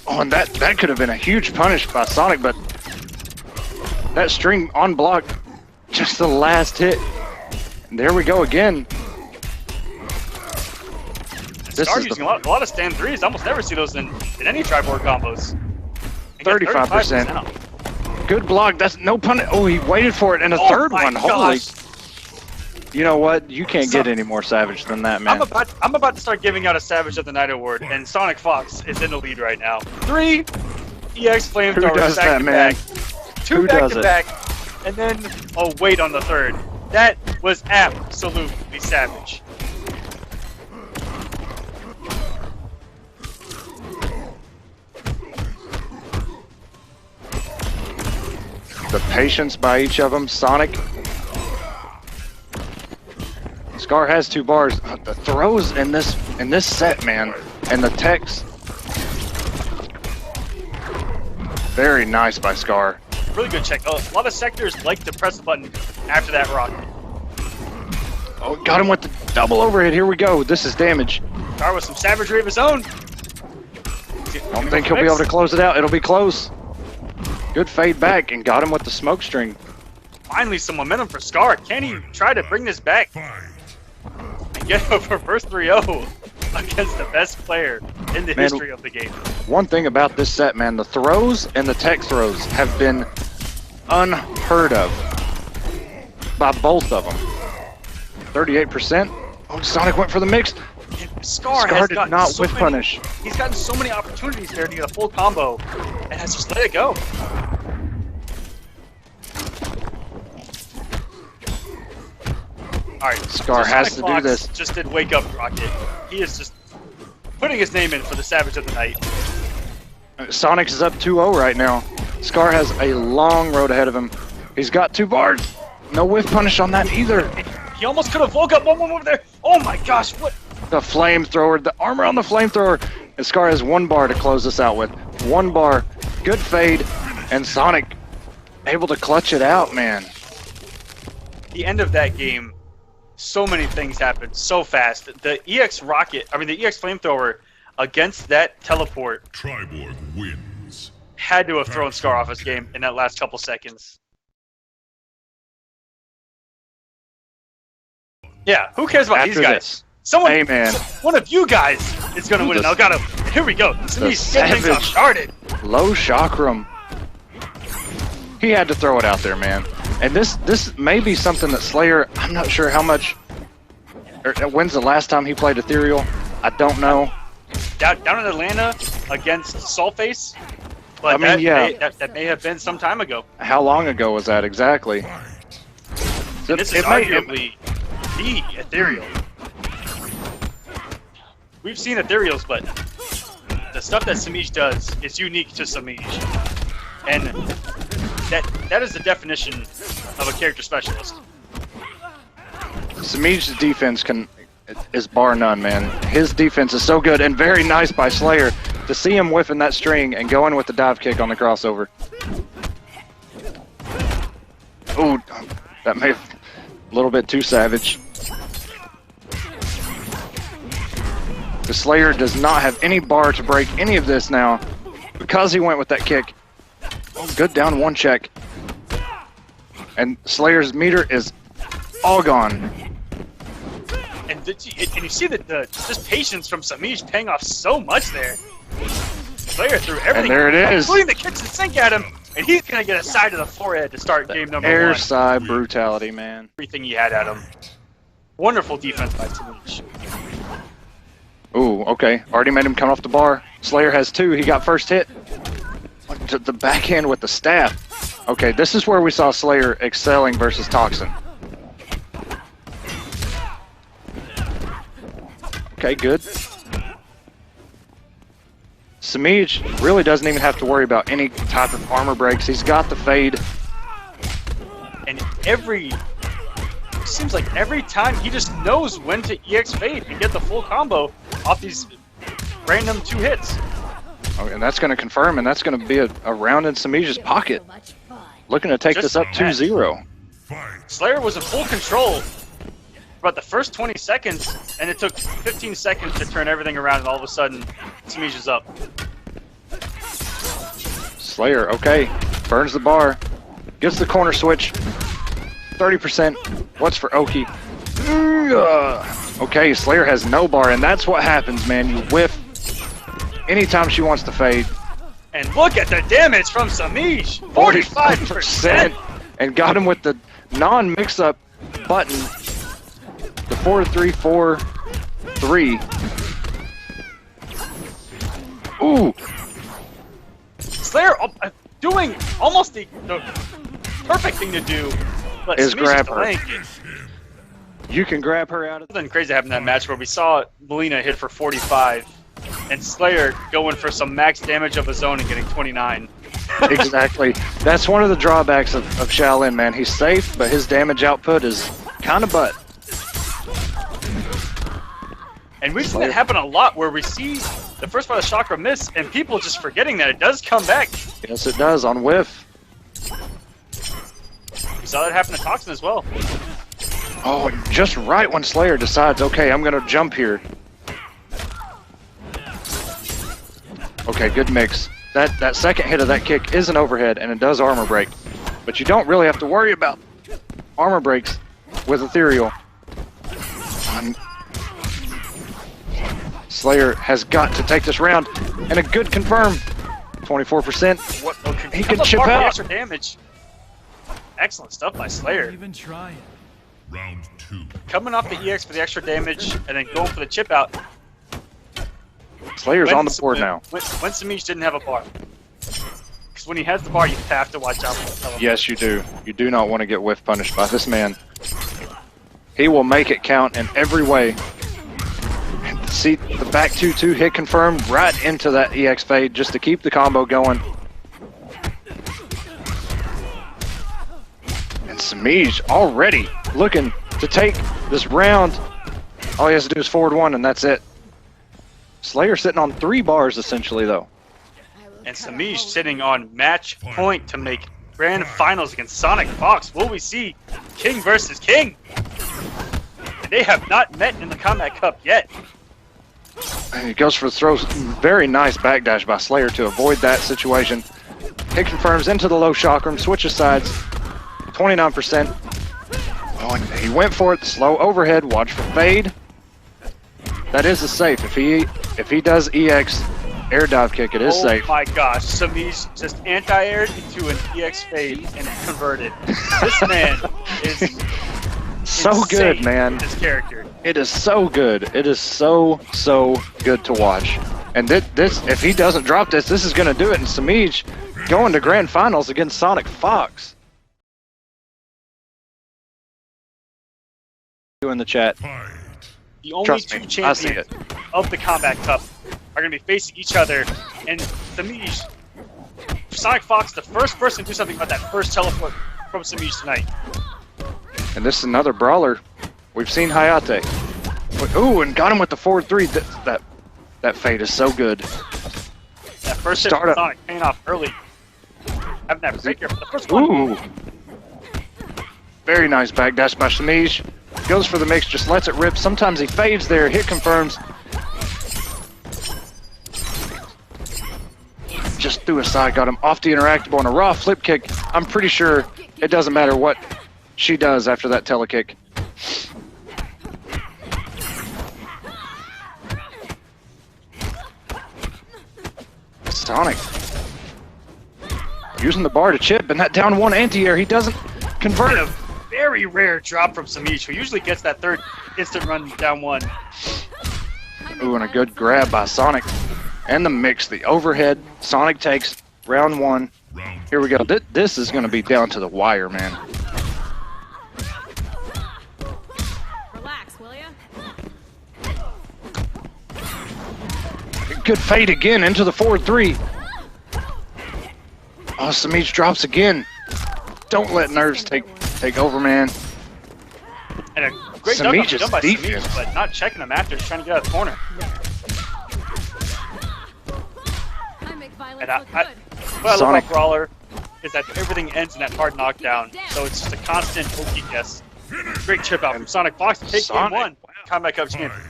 [SPEAKER 2] Oh, and that could have been a huge punish by Sonic, but that string on block, just the last hit. And there we go again.
[SPEAKER 1] Scar's using a lot of stand 3s. I almost never see those in any tri-board combos.
[SPEAKER 2] 35%. Good block. That's no punish. Oh, he waited for it, and a third one.
[SPEAKER 1] Gosh.
[SPEAKER 2] Holy. You know what? You can't get any more savage than that, man.
[SPEAKER 1] I'm about to start giving out a Savage of the Night award, and SonicFox is in the lead right now. 3 EX flamethrowers back to back. 2 back to back, and then a wait on the 3rd. That was absolutely savage.
[SPEAKER 2] The patience by each of them. Sonic. Scar has 2 bars. The throws in this set, man, and the techs. Very nice by Scar.
[SPEAKER 1] Really good check. A lot of sectors like to press the button after that rocket.
[SPEAKER 2] Oh, got him with the double overhead. Here we go. This is damage.
[SPEAKER 1] Scar with some savagery of his own.
[SPEAKER 2] Don't think he'll be able to close it out. It'll be close. Good fade back and got him with the smoke string.
[SPEAKER 1] Finally, some momentum for Scar. Can he try to bring this back? And get a reverse 3-0 against the best player in the history of the game.
[SPEAKER 2] One thing about this set, man, the throws and the tech throws have been unheard of by both of them. 38%. Oh, Sonic went for the mix.
[SPEAKER 1] Scar
[SPEAKER 2] did
[SPEAKER 1] gotten
[SPEAKER 2] not
[SPEAKER 1] so
[SPEAKER 2] whiff
[SPEAKER 1] many,
[SPEAKER 2] punish.
[SPEAKER 1] He's gotten so many opportunities there to get a full combo, and has just let it go. Alright,
[SPEAKER 2] Scar has to do this.
[SPEAKER 1] Just did wake up Rocket. He is just putting his name in for the Savage of the Night.
[SPEAKER 2] Sonic is up 2-0 right now. Scar has a long road ahead of him. He's got 2 bars. No whiff punish on that either.
[SPEAKER 1] He almost could have woke up one over there. Oh my gosh, what?
[SPEAKER 2] The flamethrower, the armor on the flamethrower. And Scar has 1 bar to close this out with. 1 bar, good fade, and Sonic able to clutch it out, man.
[SPEAKER 1] The end of that game, so many things happened so fast. The EX rocket, I mean the EX flamethrower against that teleport
[SPEAKER 3] Triborg wins.
[SPEAKER 1] had to have thrown Scar off his game in that last couple seconds. Yeah, who cares about these guys? Someone,
[SPEAKER 2] hey man,
[SPEAKER 1] one of you guys is gonna win it. Now, gotta. Here we go. Semiij getting things started.
[SPEAKER 2] Low chakram. He had to throw it out there, man. And this may be something that Slayer. I'm not sure how much. When's the last time he played Ethereal? I don't know.
[SPEAKER 1] Down in Atlanta against Soulface. But
[SPEAKER 2] I mean, yeah,
[SPEAKER 1] that may have been some time ago.
[SPEAKER 2] How long ago was that exactly?
[SPEAKER 1] And this is arguably the Ethereal. We've seen Ethereals, but the stuff that Semiij does is unique to Semiij. And that is the definition of a character specialist.
[SPEAKER 2] Semiij's defense is bar none, man. His defense is so good and very nice by Slayer to see him whiffing that string and going with the dive kick on the crossover. Ooh, that may have a little bit too savage. The Slayer does not have any bar to break any of this now because he went with that kick. Oh, good down 1 check. And Slayer's meter is all gone.
[SPEAKER 1] And you see that just patience from Semiij paying off so much there. Slayer threw everything,
[SPEAKER 2] and there it is,
[SPEAKER 1] including the kitchen sink at him, and he's gonna get a side to the forehead to start game number 1.
[SPEAKER 2] Airside brutality, man.
[SPEAKER 1] Everything he had at him. Wonderful defense by Semiij.
[SPEAKER 2] Ooh, okay. Already made him come off the bar. Slayer has 2. He got first hit. To the backhand with the staff. Okay, this is where we saw Slayer excelling versus Toxin. Okay, good. Semiij really doesn't even have to worry about any type of armor breaks. He's got the fade.
[SPEAKER 1] And seems like every time he just knows when to EX fade and get the full combo off these random 2 hits.
[SPEAKER 2] Oh, and that's going to confirm, and that's going to be a round in Semiij's pocket. Looking to take this up 2-0.
[SPEAKER 1] Slayer was in full control for about the first 20 seconds, and it took 15 seconds to turn everything around, and all of a sudden, Semiij is up.
[SPEAKER 2] Slayer, okay. Burns the bar. Gets the corner switch. 30%. What's for Oki? Okay, Slayer has no bar, and that's what happens, man. You whiff anytime she wants to fade.
[SPEAKER 1] And look at the damage from Semiij! 45%!
[SPEAKER 2] And got him with the non-mix-up button. The 4-3-4-3. Ooh!
[SPEAKER 1] Slayer doing almost the perfect thing to do, but
[SPEAKER 2] is grab her.
[SPEAKER 1] It.
[SPEAKER 2] You can grab her out of
[SPEAKER 1] Something crazy happened in that match where we saw Mileena hit for 45 and Slayer going for some max damage of his own and getting 29.
[SPEAKER 2] Exactly. That's one of the drawbacks of Shaolin, man. He's safe, but his damage output is kind of butt.
[SPEAKER 1] And we've seen that happen a lot where we see the first part of the chakra miss and people just forgetting that it does come back.
[SPEAKER 2] Yes, it does on whiff.
[SPEAKER 1] We saw that happen to Toxin as well.
[SPEAKER 2] Oh, just right when Slayer decides, okay, I'm going to jump here. Okay, good mix. That second hit of that kick is an overhead, and it does armor break. But you don't really have to worry about armor breaks with Ethereal. Slayer has got to take this round, and a good confirm. 24%. He can chip out.
[SPEAKER 1] Extra damage. Excellent stuff by Slayer.
[SPEAKER 4] Even trying.
[SPEAKER 3] Round 2.
[SPEAKER 1] Coming off the EX for the extra damage and then going for the chip out.
[SPEAKER 2] Slayer's on the board now.
[SPEAKER 1] When Semiij didn't have a bar. Because when he has the bar, you have to watch out for the teleport.
[SPEAKER 2] Yes, you do. You do not want to get whiff punished by this man. He will make it count in every way. See the back 2-2 hit confirmed right into that EX fade just to keep the combo going. And Semiij already looking to take this round. All he has to do is forward 1 and that's it. Slayer sitting on 3 bars essentially though.
[SPEAKER 1] And Semiij sitting on match point to make grand finals against SonicFox. Will we see King versus King? And they have not met in the Combat Cup yet.
[SPEAKER 2] And he goes for the throws. Very nice backdash by Slayer to avoid that situation. Hit confirms into the low chakram, switches sides. 29%. Oh, and he went for it. Slow overhead. Watch for fade. That is a safe. If he does EX air dive kick, it is safe.
[SPEAKER 1] Oh my gosh, Semiij just anti-aired into an EX fade and converted. This man is
[SPEAKER 2] so good, man.
[SPEAKER 1] This character.
[SPEAKER 2] It is so good. It is so good to watch. And this, if he doesn't drop this is going to do it. And Semiij going to grand finals against SonicFox. In the chat.
[SPEAKER 1] The only two champions of the Combat Cup are going to be facing each other, and Semiij, SonicFox, the first person to do something about that first teleport from Semiij tonight.
[SPEAKER 2] And this is another brawler. We've seen Hayate. Ooh, and got him with the forward 3. That fade is so good.
[SPEAKER 1] That first hit from Sonic paying off early. Having that breaker for the first one.
[SPEAKER 2] Ooh. Very nice backdash by Semiij. Goes for the mix, just lets it rip. Sometimes he fades there, hit confirms. Just threw a side, got him off the interactable on a raw flip kick. I'm pretty sure it doesn't matter what she does after that telekick. Sonic using the bar to chip, and that down 1 anti-air, he doesn't convert it.
[SPEAKER 1] Very rare drop from Semiij, who usually gets that third instant run down 1.
[SPEAKER 2] Ooh, and a good grab by Sonic. And the mix, the overhead. Sonic takes round 1. Here we go. This is going to be down to the wire, man.
[SPEAKER 4] Relax, will ya?
[SPEAKER 2] Good fade again into the forward 3. Oh, Semiij drops again. Don't let nerves take over, man.
[SPEAKER 1] And a great done by Semiij, but not checking him after. He's trying to get out of the corner. And what I love about Brawler is that everything ends in that hard knockdown, so it's just a constant hokey guess. Great chip out from SonicFox to take game 1. Combat Cup champion.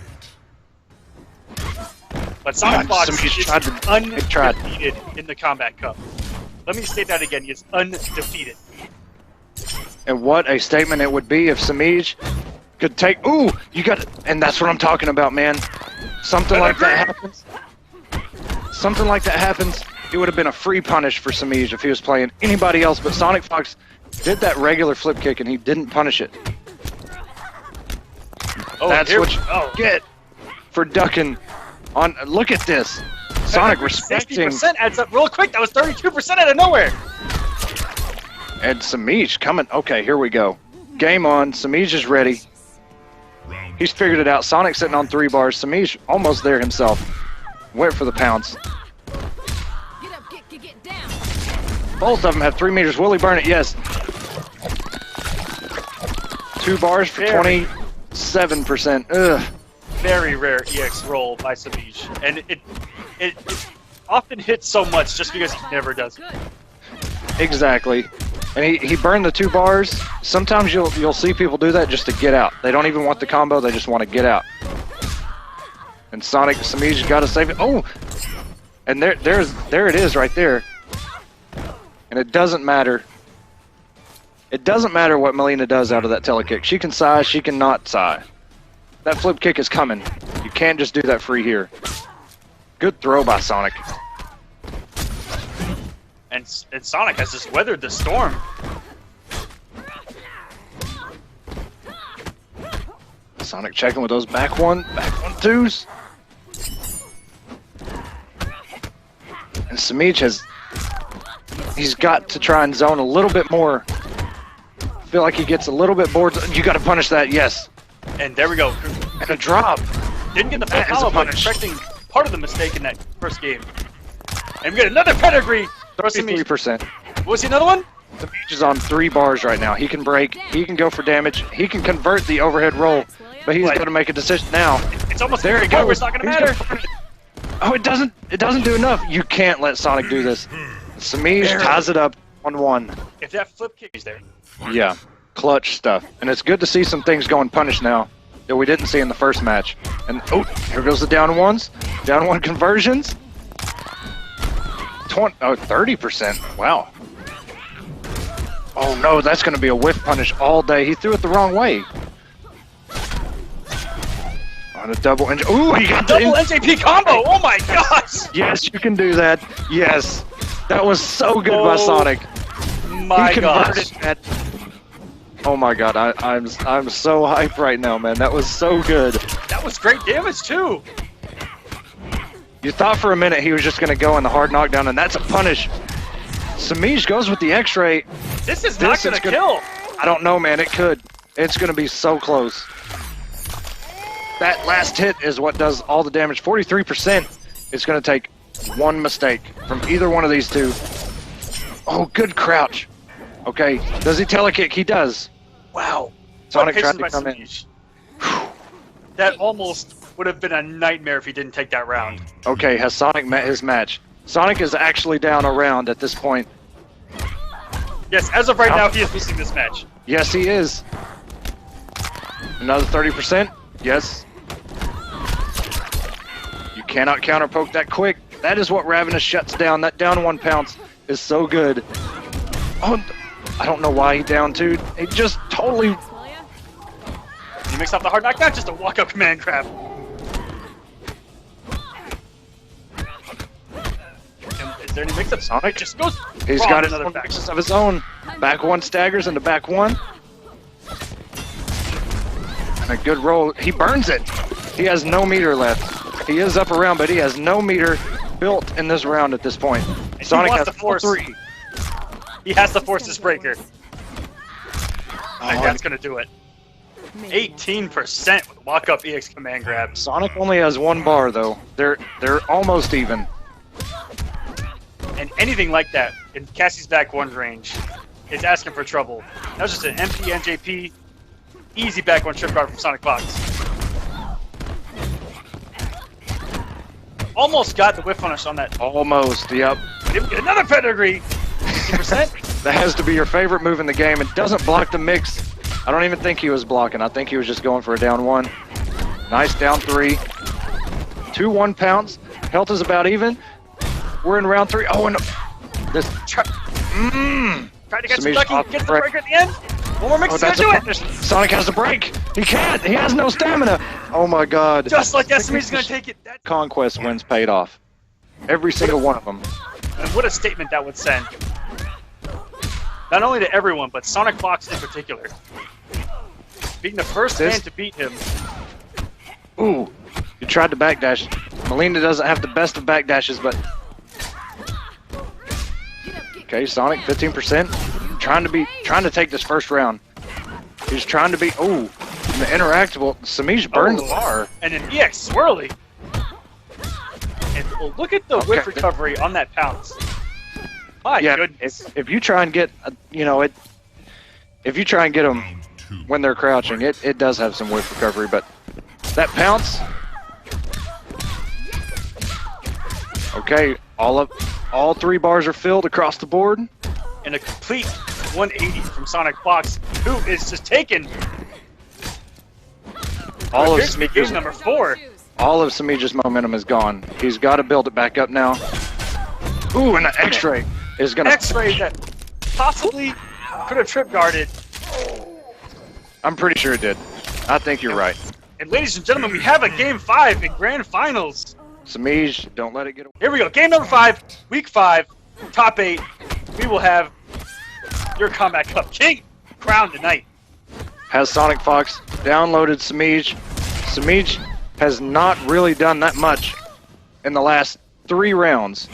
[SPEAKER 1] But SonicFox is undefeated in the Combat Cup. Let me state that again. He is undefeated.
[SPEAKER 2] And what a statement it would be if Semiij could take. Ooh, you got it. And that's what I'm talking about, man. Something like that happens. Something like that happens. It would have been a free punish for Semiij if he was playing anybody else, but SonicFox did that regular flip kick and he didn't punish it.
[SPEAKER 1] Oh,
[SPEAKER 2] that's what you get for ducking on. Look at this. Sonic respecting.
[SPEAKER 1] 60% adds up real quick. That was 32% out of nowhere.
[SPEAKER 2] And Semiij coming. Okay, here we go. Game on. Semiij is ready. He's figured it out. Sonic sitting on 3 bars. Semiij almost there himself. Went for the pounce. Both of them have 3 meters. Will he burn it? Yes. 2 bars for 27%. Ugh.
[SPEAKER 1] Very rare EX roll by Semiij, and it often hits so much just because he never does it.
[SPEAKER 2] Exactly. And he burned the 2 bars. Sometimes you'll see people do that just to get out. They don't even want the combo, they just want to get out. And Semiij got to save it. Oh! And there it is right there. And it doesn't matter. It doesn't matter what Mileena does out of that telekick. She can sigh, she can not sigh. That flip kick is coming. You can't just do that free here. Good throw by Sonic.
[SPEAKER 1] And Sonic has just weathered the storm.
[SPEAKER 2] Sonic checking with those back one twos. And Semiij he's got to try and zone a little bit more. Feel like he gets a little bit bored. You got to punish that, yes.
[SPEAKER 1] And there we go.
[SPEAKER 2] And a drop.
[SPEAKER 1] Didn't get the full follow, but correcting part of the mistake in that first game. And we get another pedigree.
[SPEAKER 2] 33%.
[SPEAKER 1] What was the another one?
[SPEAKER 2] Semiij is on 3 bars right now. He can break. He can go for damage. He can convert the overhead roll. But he's got to make a decision now.
[SPEAKER 1] It's almost
[SPEAKER 2] there. He goes.
[SPEAKER 1] It's not going to matter.
[SPEAKER 2] Oh, it doesn't do enough. You can't let Sonic do this. Semiij ties it up 1-1.
[SPEAKER 1] If that flip kick is there.
[SPEAKER 2] Yeah, clutch stuff. And it's good to see some things going punished now that we didn't see in the first match. And oh, here goes the down ones. Down one conversions. 30%. Wow. Oh no, that's going to be a whiff punish all day. He threw it the wrong way. On a double NJ. Ooh, he got
[SPEAKER 1] double NJP combo. Oh my gosh.
[SPEAKER 2] Yes, you can do that. Yes. That was so good by Sonic.
[SPEAKER 1] My God.
[SPEAKER 2] Oh my God, I'm so hyped right now, man. That was so good.
[SPEAKER 1] That was great damage too.
[SPEAKER 2] You thought for a minute he was just gonna go in the hard knockdown, and that's a punish. Semiij goes with the X-ray.
[SPEAKER 1] This is not gonna kill.
[SPEAKER 2] I don't know, man. It could. It's gonna be so close. That last hit is what does all the damage. 43%. It's gonna take one mistake from either one of these two. Oh, good crouch. Okay, does he telekick? He does.
[SPEAKER 1] Wow.
[SPEAKER 2] Sonic tried to come in.
[SPEAKER 1] That almost would have been a nightmare if he didn't take that round.
[SPEAKER 2] Okay, has Sonic met his match? Sonic is actually down a round at this point.
[SPEAKER 1] Yes, as of right now, he is losing this match.
[SPEAKER 2] Yes, he is. Another 30%. Yes. You cannot counter poke that quick. That is what Ravenous shuts down. That down 1 pounce is so good. Oh, I don't know why he down 2. He just totally...
[SPEAKER 1] He makes off the hard knockdown, just a walk-up command grab. Is there any mix-up? Sonic just goes.
[SPEAKER 2] He's got his own mixes of his own. Back one staggers into back one. And a good roll. He burns it. He has no meter left. He is up around, but he has no meter built in this round at this point.
[SPEAKER 1] And
[SPEAKER 2] Sonic has
[SPEAKER 1] to force
[SPEAKER 2] 3.
[SPEAKER 1] He has to force this breaker. And that's gonna do it. 18% with walk-up EX command grab.
[SPEAKER 2] Sonic only has 1 bar though. They're almost even.
[SPEAKER 1] And anything like that in Cassie's back one's range is asking for trouble. That was just an MP NJP, easy back one trip guard from SonicFox. Almost got the whiff punish on that.
[SPEAKER 2] Almost, yep.
[SPEAKER 1] Another pedigree. 50%.
[SPEAKER 2] That has to be your favorite move in the game. It doesn't block the mix. I don't even think he was blocking. I think he was just going for a down 1. Nice down 3. 2 1 pounds. Health is about even. We're in round 3. Oh, and this.
[SPEAKER 1] Trying to get some ducky. Get the breaker at the end. One more mix is gonna do it.
[SPEAKER 2] Sonic has the break. He can't. He has no stamina. Oh my God.
[SPEAKER 1] Just like that, Semiij's gonna take it.
[SPEAKER 2] Conquest wins paid off. Every single one of them.
[SPEAKER 1] And what a statement that would send. Not only to everyone, but SonicFox in particular. Being the first man to beat him.
[SPEAKER 2] Ooh, you tried to backdash. Mileena doesn't have the best of backdashes, but... Okay, Sonic, 15%. Trying to take this first round. He's trying to be... Ooh, the interactable. Semiij burned the bar.
[SPEAKER 1] And an EX swirly. And look at the whiff recovery on that pounce. My goodness.
[SPEAKER 2] If you try and get, if you try and get them when they're crouching, it does have some whiff recovery, but that pounce. Okay, all 3 bars are filled across the board.
[SPEAKER 1] And a complete 180 from SonicFox, who is just taking
[SPEAKER 2] all of
[SPEAKER 1] Semiij's number 4.
[SPEAKER 2] All of Semiij's momentum is gone. He's got to build it back up now. Ooh, and the X-ray is gonna.
[SPEAKER 1] X-ray that possibly could have trip guarded.
[SPEAKER 2] I'm pretty sure it did. I think you're right.
[SPEAKER 1] And ladies and gentlemen, we have a game 5 in grand finals.
[SPEAKER 2] Semiij, don't let it get away.
[SPEAKER 1] Here we go. Game number 5, week 5, top 8. We will have your Combat Cup King crowned tonight.
[SPEAKER 2] has SonicFox downloaded Semiij. Semiij has not really done that much in the last 3 rounds.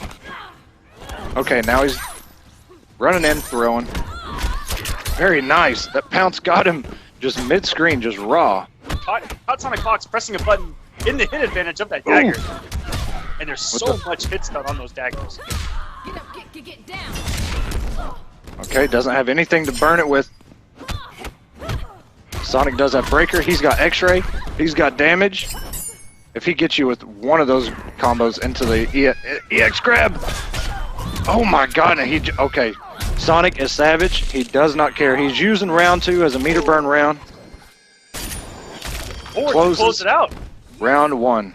[SPEAKER 2] Okay, now he's running in, throwing. Very nice. That pounce got him just mid-screen, just raw.
[SPEAKER 1] Caught SonicFox pressing a button in the hit advantage of that dagger. Ooh. And there's so much hit stun on those daggers.
[SPEAKER 4] Get down.
[SPEAKER 2] Okay, doesn't have anything to burn it with. Sonic does have breaker. He's got X-ray. He's got damage. If he gets you with one of those combos into the EX grab. Oh my god, okay. Sonic is savage. He does not care. He's using round 2 as a meter burn round.
[SPEAKER 1] Close it out.
[SPEAKER 2] Round 1.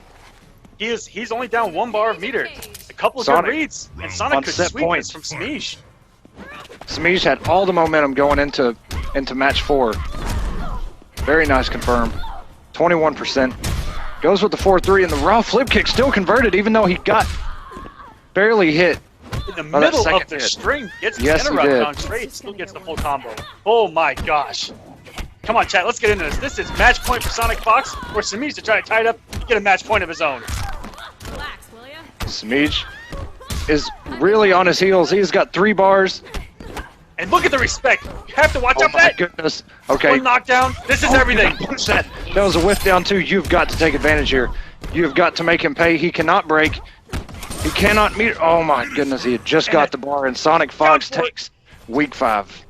[SPEAKER 1] He's only down 1 bar of meter. A couple of good reads, and Sonic could sweep this from Semiij.
[SPEAKER 2] Semiij had all the momentum going into match 4. Very nice confirm. 21%. Goes with the 4-3, and the raw flip kick still converted, even though he got barely hit.
[SPEAKER 1] In the middle of the string, gets the interrupt down straight, still gets the full combo. Oh my gosh. Come on, chat, let's get into this. This is match point for SonicFox, or Semiij to try to tie it up and get a match point of his own.
[SPEAKER 4] Relax, will ya?
[SPEAKER 2] Semiij is really on his heels. He's got 3 bars.
[SPEAKER 1] And look at the respect. You have to watch out for that.
[SPEAKER 2] Oh my goodness. Okay.
[SPEAKER 1] 1 knockdown. This is everything.
[SPEAKER 2] That was a whiff down 2. You've got to take advantage here. You've got to make him pay. He cannot break. He cannot meet. Oh my goodness. He had just got the bar, and SonicFox takes week 5.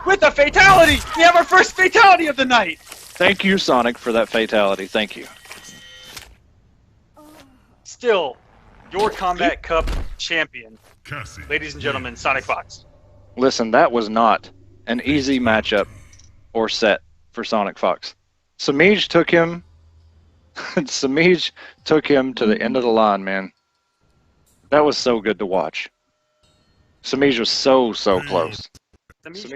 [SPEAKER 1] With a fatality. We have our first fatality of the night.
[SPEAKER 2] Thank you, Sonic, for that fatality. Thank you.
[SPEAKER 1] Still, your Kombat Cup champion.
[SPEAKER 3] Cassie.
[SPEAKER 1] Ladies and gentlemen, SonicFox.
[SPEAKER 2] Listen, that was not an easy matchup or set for SonicFox. Semiij took him. Semiij took him to the end of the line, man. That was so good to watch. Semiij was so close.
[SPEAKER 1] Semiij